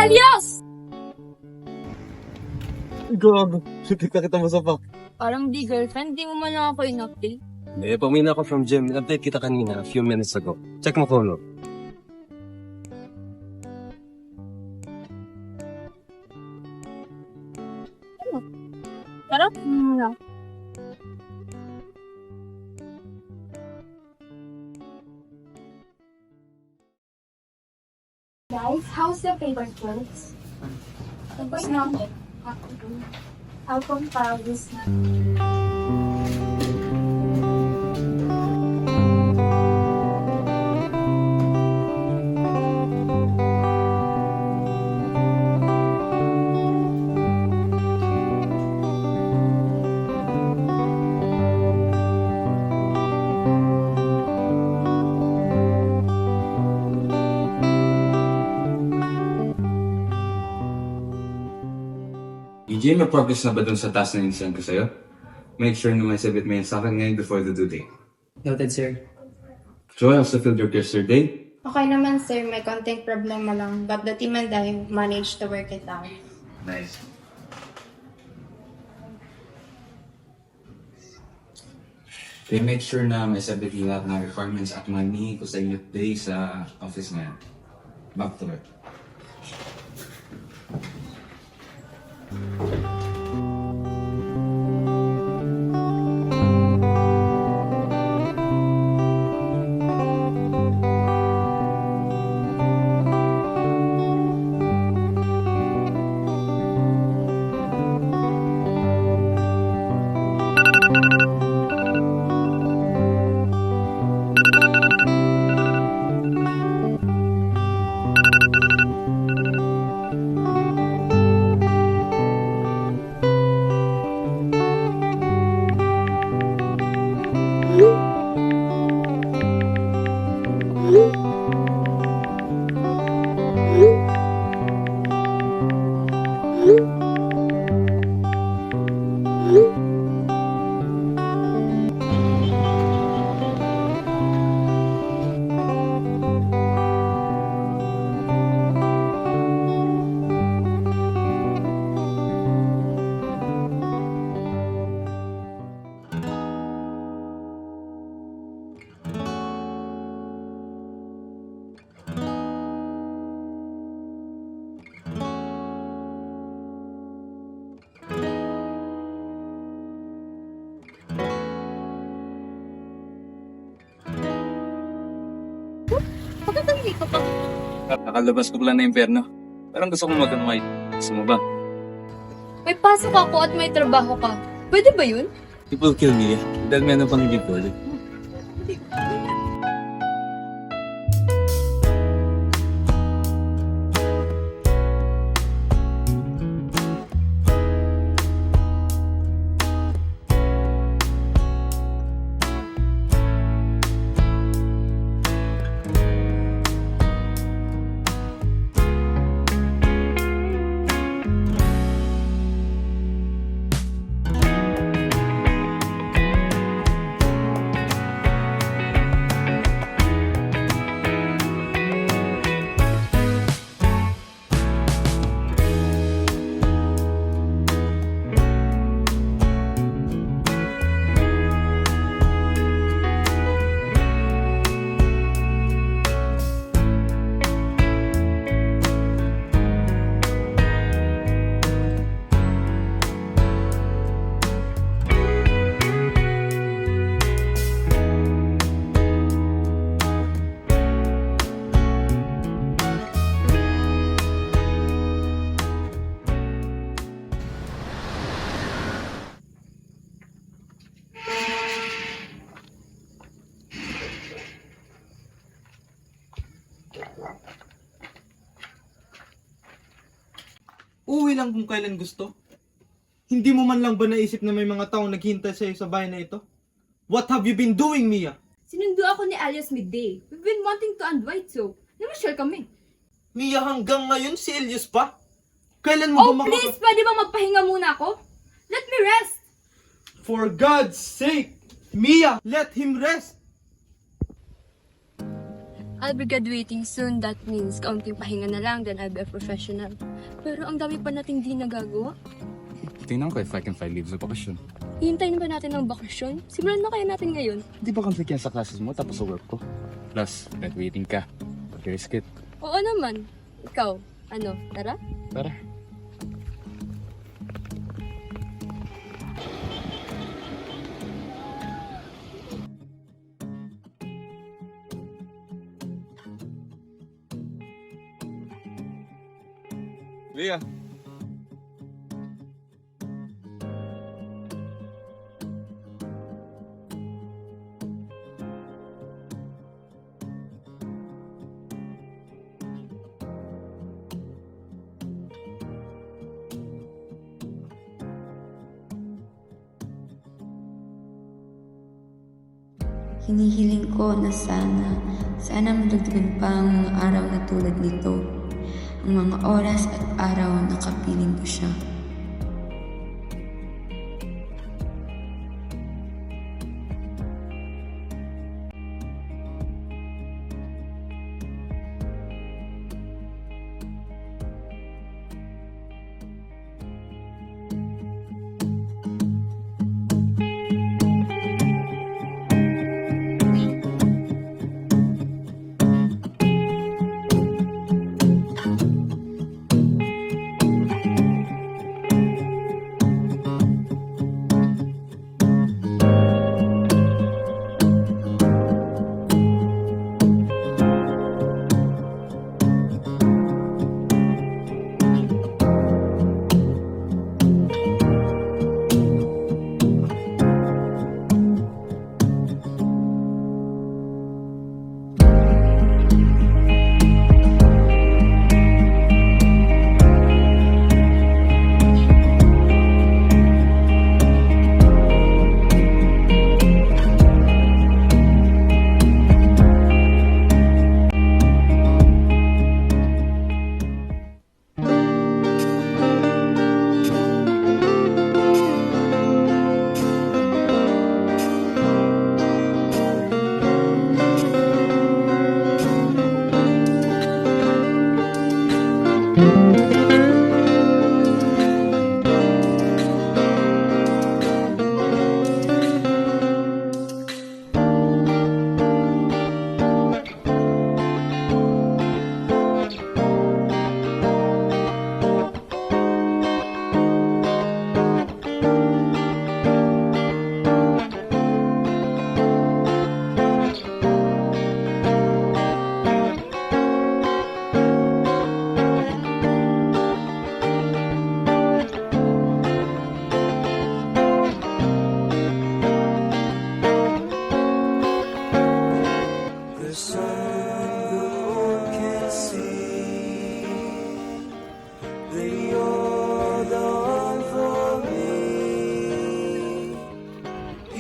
Elias! Gago, kita mo sa pak. Parang di girlfriend, di mo man lang ako in-update. Eh, pumina ako from gym. Update kita kanina, a few minutes ago. Check mo phone mo. Tara, Guys, how's the paper clothes? Tapos na ako. How come Paris na? EJ, may progress na ba dun sa task na insend ko sa'yo? Make sure na may sabit mo yan sa akin ngayon before the due date. Noted, sir. Joy, how's the field work yesterday? Okay naman sir, may konting problema lang. But the team and I managed to work it out. Nice. They make sure na may sabit yung lahat ng requirements at mani ko sa inyo today sa office na yan. Back to work. Bakit ang dito pa? Nakalabas ko pala na impyerno. Parang gusto kong mag-unwind. Gusto mo ba? May pasok ako at may trabaho ka. Pwede ba yun? People kill me, dahil meron pang hindi pwede. Uwi lang kung kailan gusto. Hindi mo man lang ba naisip na may mga taong naghihintay sa'yo sa bahay na ito? What have you been doing, Mia? Sinundo ako ni Alias midday. We've been wanting to unwind so. Namasyal kami. Mia, hanggang ngayon si Elias pa? Kailan mo Oh, ba please! Pwede bang magpahinga muna ako? Let me rest! For God's sake! Mia, let him rest! I'll be graduating soon. That means kaunting pahinga na lang, then I'll be a professional. Pero ang dami pa nating di nagagawa. Tingnan ko if I can file leaves of vacation. Hihintayin ba natin ng bakasyon? Simulan na kaya natin ngayon. Di ba conflict yan sa classes mo tapos sa work ko? Plus, graduating ka. Risk it. Oo naman. Ikaw, tara? Tara. Leah. Hinihiling ko na sana madagdagan pa ang mga araw na tulad nito. Ang mga oras at araw na kapiling ko siya.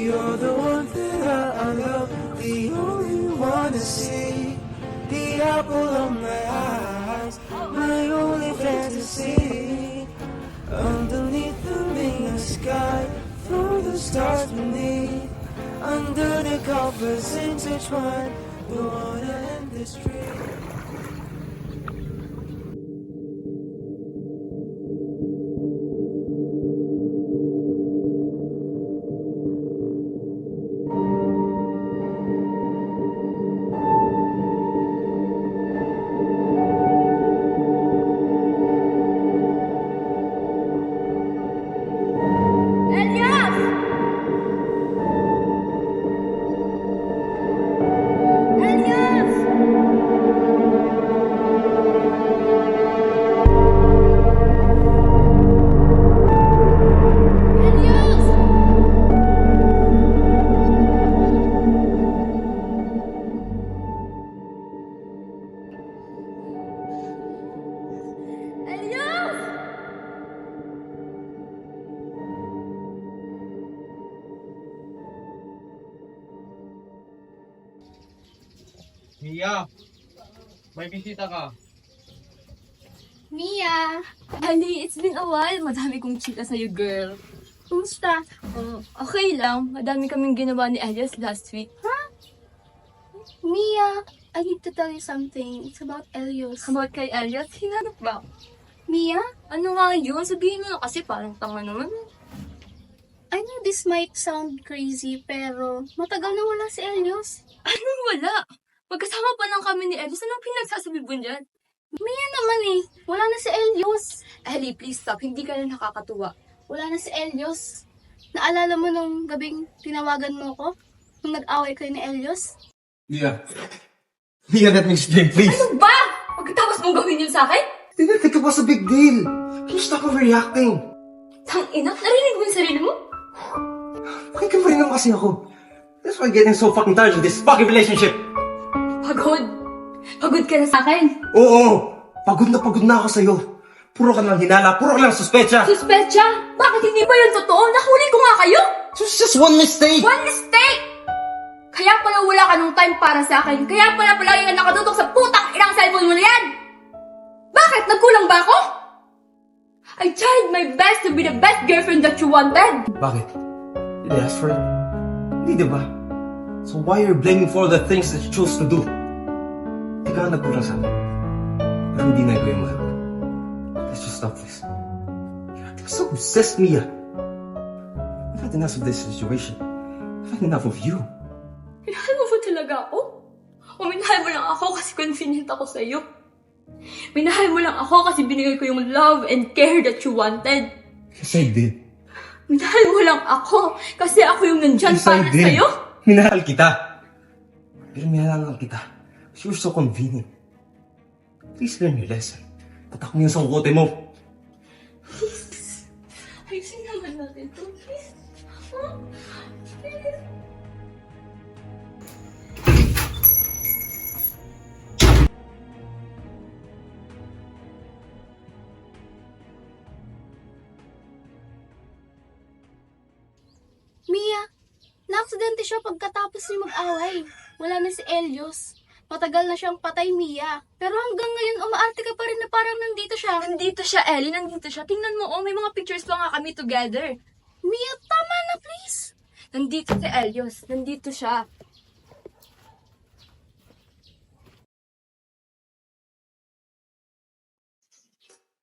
You're the one that I love, the only one to see. The apple of my eyes, my only fantasy. Underneath the midnight sky, through the stars beneath. Under the covers intertwined, the water and the street. Mia, may bisita ka. Mia! Ali, it's been a while. Madami kong chika sa'yo, girl. Kumusta? Okay lang. Madami kaming ginawa ni Elias last week. Mia, I need to tell you something. It's about Elios. About kay Elias, hinanap ba? Mia, Ano nga yun? Sabihin mo na kasi parang tanga naman. I know this might sound crazy, pero matagal na wala si Elios. Anong wala? Magkasama pa lang kami ni Elias. Anong pinagsasabi mo dyan? Mia naman eh, wala na si Elios. Ellie, please stop. Hindi ka na nakakatuwa. Wala na si Elios. Naalala mo nung gabing tinawagan mo ko? Nung nag-away kayo ni Elios? Mia. Mia, let me explain, please. Ano ba? Pagkatapos mong gawin yun sa akin? Didn't think it was a big deal. Can you stop overreacting? Tang ina, narinig mo yung sarili mo? Bakit ka pa rin naman kasi ako? That's why I'm getting so fucking tired of this fucking relationship. Pagod. Pagod ka na sa akin. Oo, pagod na ako sa'yo. Puro ka lang hinala, puro ka lang suspecha. Suspecha? Bakit hindi ba yun totoo? Nahuli ko nga kayo! It was just one mistake. One mistake! Kaya pala wala ka ng time para sa akin. Kaya pala palagi ka nakatutok sa putang inang cellphone mo na yan! Bakit? Nagkulang ba ako? I tried my best to be the best girlfriend that you wanted. Bakit? Did I ask for it? Hindi, diba? So why are you blaming for the things that you chose to do? Hindi ka nagkulang sa akin. Pero hindi na ikaw yung mahal ko. Let's just stop this. You're acting so obsessed, Mia. I've had enough of this situation. I've had enough of you. Minahal mo ba talaga ako? O minahal mo lang ako kasi convenient ako sa'yo? Minahal mo lang ako kasi binigay ko yung love and care that you wanted? Yes, I did. Minahal mo lang ako kasi ako yung nandyan Yes, I para did. sa'yo? Minahal kita. Pero minahal lang kita. Because you're so convenient. Please learn your lesson. Tatak mo yung sa kote mo. Ayusin naman natin to, please. Huh? Please. Mia, na-aksidente siya pagkatapos niya mag-away. Wala na si Elios. Matagal na siyang patay, Mia. Pero hanggang ngayon, umaarte ka pa rin na parang nandito siya. Nandito siya, Ellie. Nandito siya. Tingnan mo, may mga pictures pa nga kami together. Mia, tama na, please. Nandito si Elios. Nandito siya.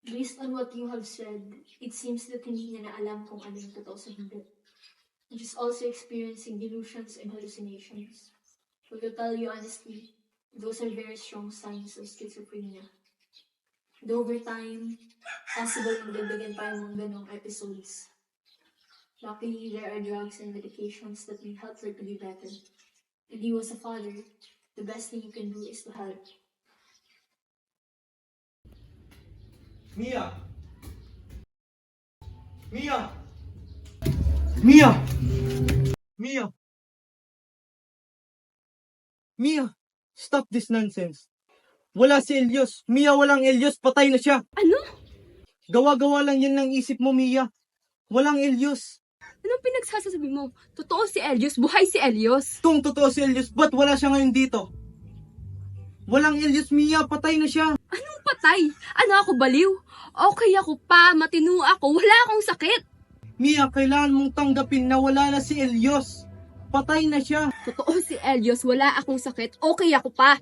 Based on what you have said, it seems that hindi niya na alam kung ano yung totoo sa hindi. And she's also experiencing delusions and hallucinations. But to tell you honestly, those are very strong signs of schizophrenia. And over time, possible magdagdagan pa yung mga ganong episodes. Luckily, there are drugs and medications that may help her to be better. And you as a father, the best thing you can do is to help. Mia! Mia! Mia! Mia! Mia! Stop this nonsense. Wala si Elios. Mia, walang Elios. Patay na siya. Ano? Gawa-gawa lang yan ng isip mo, Mia. Walang Elios. Anong pinagsasabi mo? Totoo si Elios. Buhay si Elios. Kung totoo si Elios, ba't wala siya ngayon dito? Walang Elios, Mia. Patay na siya. Anong patay? Ano ako baliw? Okay ako pa. Matino ako. Wala akong sakit. Mia, kailangan mong tanggapin na wala na si Elios. Patay na siya. Totoo si Elios. Wala akong sakit. Okay ako pa.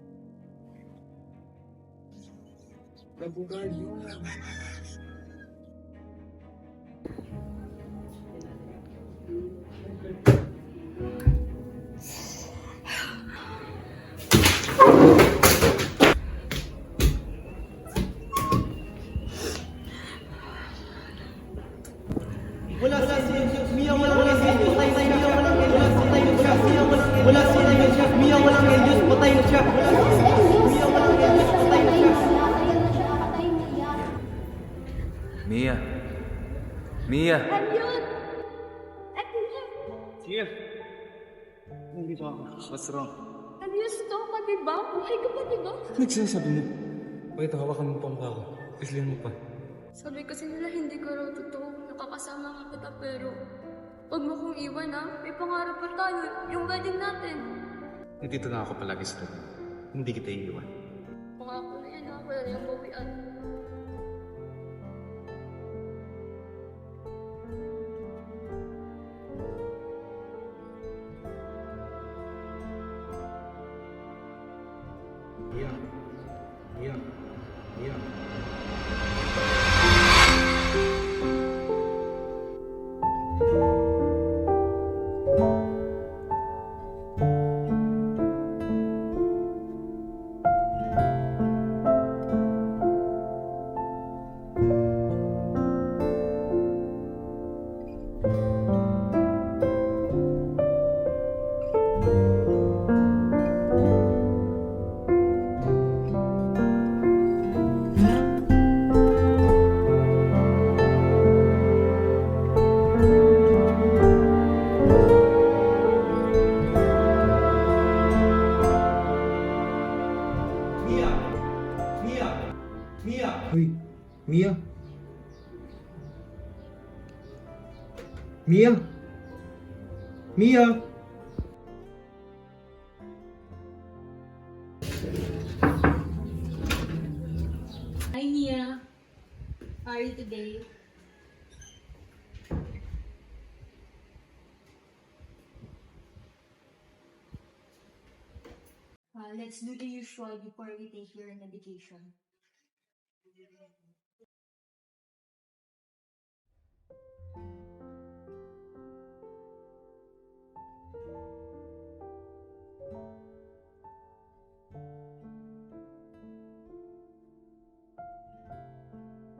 Wala si Elios. Mia, walang Elios. Patay na siya. Walang Elios. Patay na siya. Mia, wala si Elios. Mia, walang Elios. Patay na siya. Mia, walang Elios. Patay na siya. Mia. Mia. Sige. Hindi pa ako. What's wrong? Elios, to ka diba? Buhay ka pa diba? Nagsasabi mo. Bakit hawakan mo pa mukha ko? Islihan mo pa. Sabi kasi nila hindi ko raw totoo. Nakakasama ka kita pero huwag mo kong iwan ha. May pangarap pa tayo. Yung wedding natin. Dito na ako palagi sa loob. Hindi kita iiwan. Pangako na yan, ha? Wala na yung bawian. Mia. Mia. Mia. Mia! Mia! Mia! Uy, Mia! Mia! Mia! Hi, Nia. How are you today? Let's do the usual before we take your medication.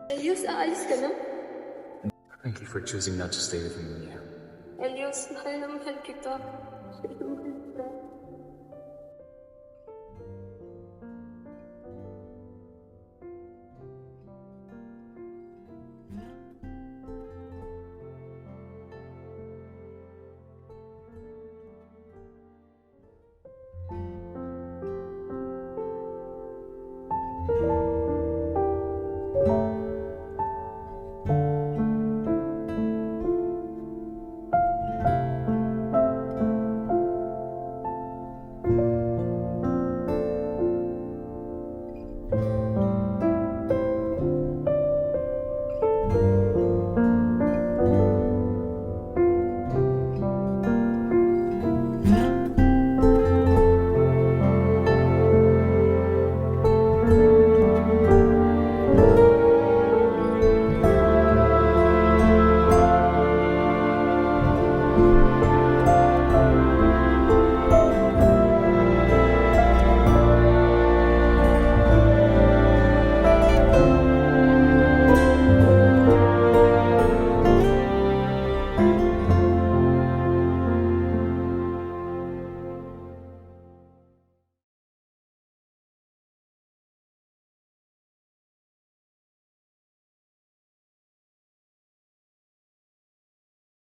Elios, aalis ka na? Thank you for choosing not to stay with me, Mia. Elios, mahal na mahal kita. you.